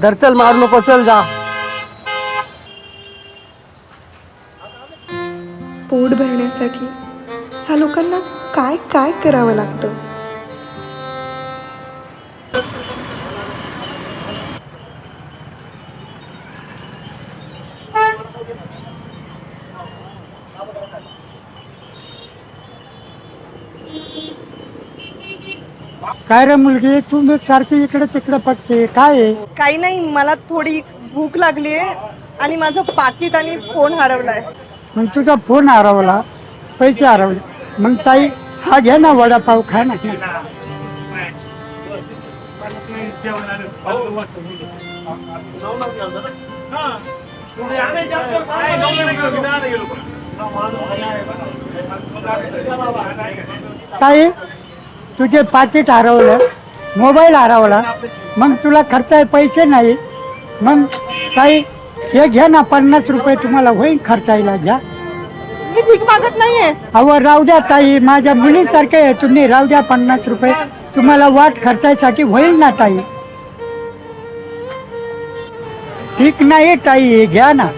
धर चल, मारू नको, चल जा. पोट भरण्यासाठी ह्या लोकांना काय काय करावं लागतं. काय रे मुलगी, तू मी सारखी इकडे तिकडे पटते, काय आहे? काही नाही, मला थोडी भूक लागली आहे आणि माझं पाकिट आणि फोन हरवलाय. मग तुझा फोन हरवला, पैसे हरवले, मग ताई हा घे ना वडापाव, खा ना. ताई तुझे पाकिट हरवलं, मोबाईल हरवला, मग तुला खर्चाय पैसे नाही. मग ताई हे घ्या ना, 50 रुपये तुम्हाला होईल खर्चायला, घ्या. मी भीक मागत नाहीये. अहो राहू द्या ताई, माझ्या मुलीसारखे आहे तुम्ही, राहू द्या, 50 रुपये तुम्हाला वाट खर्चायसाठी होईल ना ताई. ठीक नाही ताई, घ्या ना.